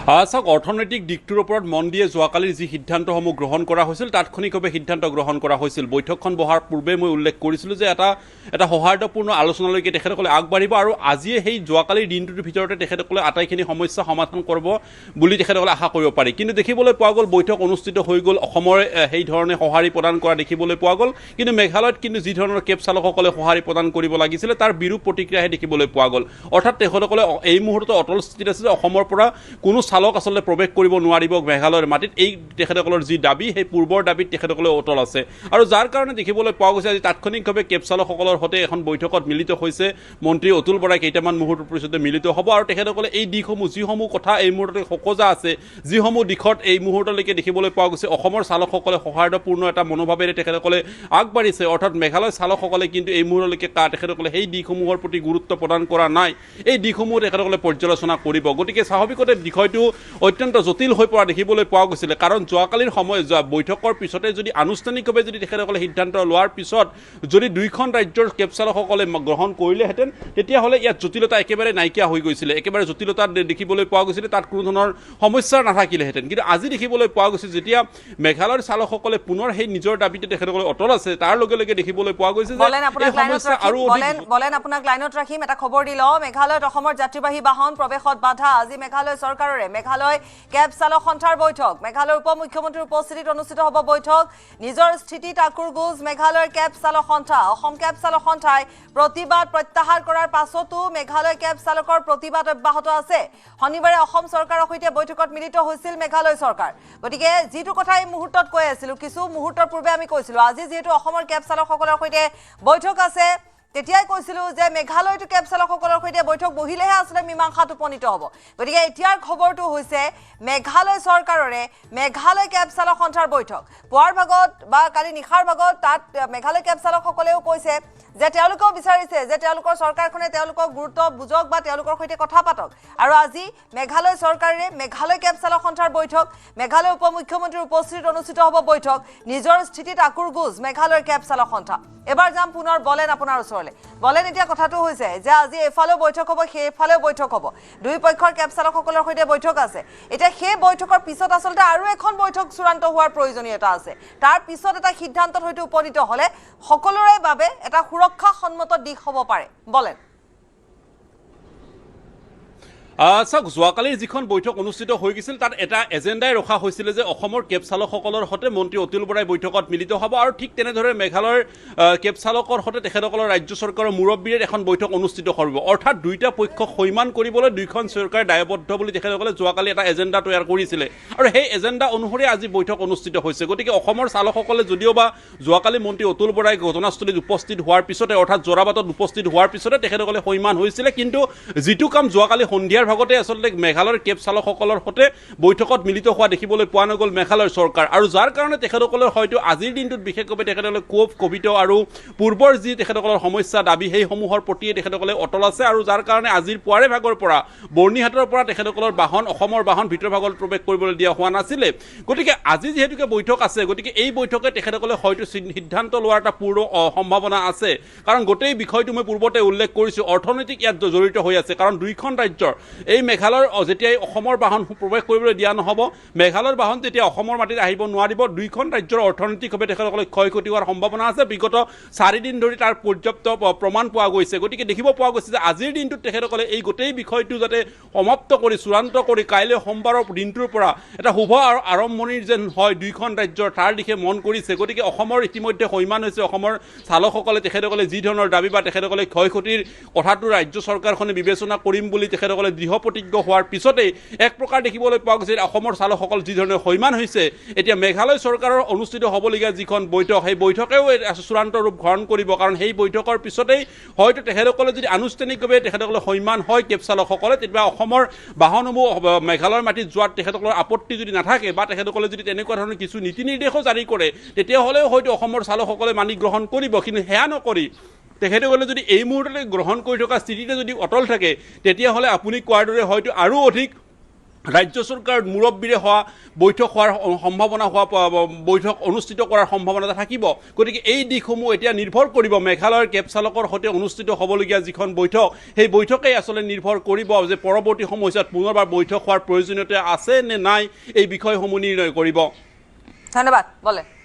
চাওক অৰ্থনৈতিক দিশটোৰ ওপৰত মন দিয়ে যোৱাকালিৰ যি সিদ্ধান্তসমূহ গ্ৰহণ কৰা হৈছিল তাৎক্ষণিকভাৱে সিদ্ধান্ত গ্ৰহণ কৰা হৈছিল বৈঠকখন বহাৰ পূৰ্বে মই উল্লেখ কৰিছিলোঁ যে এটা সৌহাৰ্দ্যপূৰ্ণ আলোচনালৈকে তেখেতসকলে আগবাঢ়িব আৰু আজিয়ে সেই যোৱাকালিৰ দিনটোৰ ভিতৰতে তেখেতসকলে আটাইখিনি সমস্যা সমাধান কৰিব বুলি তেখেতসকলে আশা কৰিব পাৰি কিন্তু দেখিবলৈ পোৱা গ'ল বৈঠক অনুষ্ঠিত হৈ গ'ল অসমৰ সেই ধৰণে সঁহাৰি প্ৰদান কৰা দেখিবলৈ পোৱা গ'ল কিন্তু মেঘালয়ত কিন্তু যি ধৰণৰ কেব চালকসকলে সঁহাৰি প্ৰদান কৰিব লাগিছিলে তাৰ বিৰূপ প্ৰতিক্ৰিয়াহে দেখিবলৈ পোৱা গ'ল অৰ্থাৎ তেখেতসকলে এই মুহূৰ্তত অটল স্থিতিত আছে যে অসমৰ পৰা কোনো চালক আসলে প্ৰৱেশ কৰিব নোৱাৰিব মেঘালয়ৰ মাটিত এই তেখেতসকলৰ যি দাবী সেই পূৰ্বৰ দাবীত তেখেতসকলে অটল আছে আৰু যাৰ কাৰণে দেখিবলৈ পোৱা গৈছে আজি তাৎক্ষণিকভাৱে কেব চালকসকলৰ সৈতে এখন বৈঠকত মিলিত হৈছে মন্ত্ৰী অতুল বৰাই কেইটামান মুহূৰ্তৰ পিছতে মিলিত হ'ব আৰু তেখেতসকলে এই দিশসমূহ যিসমূহ কথা এই মুহূৰ্তত সকজা আছে যিসমূহ দিশত এই মুহূৰ্তলৈকে দেখিবলৈ পোৱা গৈছে অসমৰ চালকসকলে সৌহাৰ্দ্যপূৰ্ণ এটা মনোভাৱেৰে তেখেতসকলে আগবাঢ়িছে অৰ্থাৎ মেঘালয় চালকসকলে কিন্তু এই মুহূৰ্তলৈকে তেখেতসকলে সেই দিশসমূহৰ প্ৰতি গুৰুত্ব প্ৰদান কৰা নাই এই দিশসমূহ তেখেতসকলে পৰ্যালোচনা কৰিব গতিকে স্বাভাৱিকতে বিষয়টো অত্যন্ত জটিল হৈ পৰা দেখিবলৈ পোৱা গৈছিলে কাৰণ যোৱাকালিৰ বৈঠকৰ পিছতে যদি আনুষ্ঠানিকভাৱে যদি তেখেতসকলে সিদ্ধান্ত লোৱাৰ পিছত যদি দুইখন ৰাজ্যৰ কেব চালকসকলে গ্ৰহণ কৰিলেহেঁতেন তেতিয়াহ'লে ইয়াত জটিলতা একেবাৰে নাইকিয়া হৈ গৈছিলে একেবাৰে জটিলতা দেখিবলৈ পোৱা গৈছিলে তাত কোনো ধৰণৰ সমস্যা নাথাকিলেহেঁতেন কিন্তু আজি দেখিবলৈ পোৱা গৈছে যেতিয়া মেঘালয়ৰ চালকসকলে পুনৰ সেই নিজৰ দাবীতে তেখেতসকলে অটল আছে তাৰ লগে লগে দেখিবলৈ পোৱা গৈছে যে বলেন আপোনাক লাইনত ৰাখিম এটা খবৰ দি লওঁ মেঘালয়ত অসমৰ যাত্ৰীবাহী বাহন প্ৰৱেশত বাধা আজি মেঘালয় চৰকাৰৰে মেঘালয় কেব চালক সন্থাৰ বৈঠক মেঘালয়ৰ উপ মুখ্যমন্ত্ৰীৰ উপস্থিতিত অনুষ্ঠিত হ'ব বৈঠক নিজৰ স্থিতিত আকুৰগুজ মেঘালয়ৰ কেব চালক সন্থা অসম কেব চালক সন্থাই প্ৰতিবাদ প্ৰত্যাহাৰ কৰাৰ পাছতো মেঘালয় কেব চালকৰ প্ৰতিবাদ অব্যাহত আছে শনিবাৰে অসম চৰকাৰৰ সৈতে বৈঠকত মিলিত হৈছিল মেঘালয় চৰকাৰ গতিকে যিটো কথা এই মুহূৰ্তত কৈ আছিলোঁ কিছু মুহূৰ্তৰ পূৰ্বে আমি কৈছিলোঁ আজি যিহেতু অসমৰ কেব চালকসকলৰ সৈতে বৈঠক আছে তেতিয়াই কৈছিলোঁ যে মেঘালয়তো কেব চালকসকলৰ সৈতে বৈঠক বহিলেহে আচলতে মীমাংসাত উপনীত হ'ব গতিকে এতিয়াৰ খবৰটো হৈছে মেঘালয় চৰকাৰৰে মেঘালয় কেব চালক সন্থাৰ বৈঠক পুৱাৰ ভাগত বা কালি নিশাৰ ভাগত তাত মেঘালয় কেব চালকসকলেও কৈছে যে তেওঁলোকেও বিচাৰিছে যে তেওঁলোকৰ চৰকাৰখনে তেওঁলোকক গুৰুত্ব বুজক বা তেওঁলোকৰ সৈতে কথা পাতক আৰু আজি মেঘালয় চৰকাৰে মেঘালয় কেব চালক সন্থাৰ বৈঠক মেঘালয় উপ মুখ্যমন্ত্ৰীৰ উপস্থিতিত অনুষ্ঠিত হ'ব বৈঠক নিজৰ স্থিতিত আকুৰগুজ মেঘালয়ৰ কেব চালক সন্থা এবাৰ যাম পুনৰ বলেন আপোনাৰ ওচৰলৈ বলেন এতিয়া কথাটো হৈছে যে আজি এফালেও বৈঠক হ'ব সেইফালেও বৈঠক হ'ব দুই পক্ষৰ কেব চালকসকলৰ সৈতে বৈঠক আছে এতিয়া সেই বৈঠকৰ পিছত আচলতে আৰু এখন বৈঠক চূড়ান্ত হোৱাৰ প্ৰয়োজনীয়তা আছে তাৰ পিছত এটা সিদ্ধান্তত হয়তো উপনীত হ'লে সকলোৰে বাবে এটা সুৰক্ষাসন্মত দিশ হ'ব পাৰে বলেন চাওক যোৱাকালিৰ যিখন বৈঠক অনুষ্ঠিত হৈ গৈছিল তাত এটা এজেণ্ডাই ৰখা হৈছিলে যে অসমৰ কেব চালকসকলৰ সৈতে মন্ত্ৰী অতুল বৰাই বৈঠকত মিলিত হ'ব আৰু ঠিক তেনেদৰে মেঘালয়ৰ কেব চালকৰ সৈতে তেখেতসকলৰ ৰাজ্য চৰকাৰৰ মুৰব্বীৰে এখন বৈঠক অনুষ্ঠিত কৰিব অৰ্থাৎ দুইটা পক্ষক সৈমান কৰিবলৈ দুইখন চৰকাৰে দায়বদ্ধ বুলি তেখেতসকলে যোৱাকালি এটা এজেণ্ডা তৈয়াৰ কৰিছিলে আৰু সেই এজেণ্ডা অনুসৰি আজি বৈঠক অনুষ্ঠিত হৈছে গতিকে অসমৰ চালকসকলে যদিও বা যোৱাকালি মন্ত্ৰী অতুল বৰাই ঘটনাস্থলীত উপস্থিত হোৱাৰ পিছতে অৰ্থাৎ জোৰাবাটত উপস্থিত হোৱাৰ পিছতে তেখেতসকলে সৈমান হৈছিলে কিন্তু যিটো কাম যোৱাকালি সন্ধিয়াৰ ভাগতে আচলতে মেঘালয়ৰ কেব চালকসকলৰ সৈতে বৈঠকত মিলিত হোৱা দেখিবলৈ পোৱা নগ'ল মেঘালয় চৰকাৰ আৰু যাৰ কাৰণে তেখেতসকলৰ হয়তো আজিৰ দিনটোত বিশেষভাৱে তেখেতসকলে কভিত আৰু পূৰ্বৰ যি তেখেতসকলৰ সমস্যা দাবী সেইসমূহৰ প্ৰতিয়ে তেখেতসকলে অটল আছে আৰু যাৰ কাৰণে আজিৰ পুৱাৰে ভাগৰ পৰা বৰ্ণিহাটৰ পৰা তেখেতসকলৰ বাহন অসমৰ বাহন ভিতৰ ভাগত প্ৰৱেশ কৰিবলৈ দিয়া হোৱা নাছিলে গতিকে আজি যিহেতুকে বৈঠক আছে গতিকে এই বৈঠকে তেখেতসকলে হয়তো সিদ্ধান্ত লোৱাৰ এটা পূৰ্ণ সম্ভাৱনা আছে কাৰণ গোটেই বিষয়টো মই পূৰ্বতে উল্লেখ কৰিছোঁ অৰ্থনৈতিক ইয়াত জড়িত হৈ আছে কাৰণ দুইখন ৰাজ্যৰ এই মেঘালয়ৰ যেতিয়াই অসমৰ বাহন প্ৰৱেশ কৰিবলৈ দিয়া নহ'ব মেঘালয়ৰ বাহন যেতিয়া অসমৰ মাটিত আহিব নোৱাৰিব দুইখন ৰাজ্যৰ অৰ্থনৈতিকভাৱে তেখেতসকলে ক্ষয় ক্ষতি হোৱাৰ সম্ভাৱনা আছে বিগত 4 দিন ধৰি তাৰ পৰ্যাপ্ত প্ৰমাণ পোৱা গৈছে গতিকে দেখিব পোৱা গৈছে যে আজিৰ দিনটোত তেখেতসকলে এই গোটেই বিষয়টো যাতে সমাপ্ত কৰি চূড়ান্ত কৰি কাইলৈ সোমবাৰৰ দিনটোৰ পৰা এটা শুভ আৰু আৰম্ভণিৰ যেন হয় দুইখন ৰাজ্যৰ তাৰ দিশে মন কৰিছে গতিকে অসমৰ ইতিমধ্যে সৈমান হৈছে অসমৰ চালকসকলে তেখেতসকলে যি ধৰণৰ দাবী বা তেখেতসকলে ক্ষয় ক্ষতিৰ কথাটো ৰাজ্য চৰকাৰখনে বিবেচনা কৰিম বুলি তেখেতসকলে দৃঢ় প্ৰতিজ্ঞ হোৱাৰ পিছতেই এক প্ৰকাৰ দেখিবলৈ পোৱা গৈছে অসমৰ চালকসকল যি ধৰণে সৈমান হৈছে এতিয়া মেঘালয় চৰকাৰৰ অনুষ্ঠিত হ'বলগীয়া যিখন বৈঠক সেই বৈঠকেও চূড়ান্ত ৰূপ গ্ৰহণ কৰিব কাৰণ সেই বৈঠকৰ পিছতেই হয়তো তেখেতসকলে যদি আনুষ্ঠানিকভাৱে তেখেতসকলে সৈমান হয় কেব চালকসকলে তেতিয়া অসমৰ বাহনসমূহ মেঘালয়ৰ মাটিত যোৱাত তেখেতসকলৰ আপত্তি যদি নাথাকে বা তেখেতসকলে যদি তেনেকুৱা ধৰণৰ কিছু নীতি নিৰ্দেশো জাৰি কৰে তেতিয়াহ'লেও হয়তো অসমৰ চালকসকলে মানি গ্ৰহণ কৰিব কিন্তু সেয়া নকৰি তেখেতসকলে যদি এই মুহূৰ্ততে গ্ৰহণ কৰি থকা স্থিতিতে যদি অটল থাকে তেতিয়াহ'লে আপুনি কোৱাৰ দৰে হয়তো আৰু অধিক ৰাজ্য চৰকাৰৰ মুৰব্বীৰে হোৱা বৈঠক হোৱাৰ সম্ভাৱনা বৈঠক অনুষ্ঠিত কৰাৰ সম্ভাৱনা থাকিব গতিকে এই দিশসমূহ এতিয়া নিৰ্ভৰ কৰিব মেঘালয়ৰ কেব চালকৰ সৈতে অনুষ্ঠিত হ'বলগীয়া যিখন বৈঠক সেই বৈঠকেই আচলতে নিৰ্ভৰ কৰিব যে পৰৱৰ্তী সময়ছোৱাত পুনৰবাৰ বৈঠক হোৱাৰ প্ৰয়োজনীয়তা আছে নে নাই এই বিষয়সমূহ নিৰ্ণয় কৰিব ধন্যবাদ বলে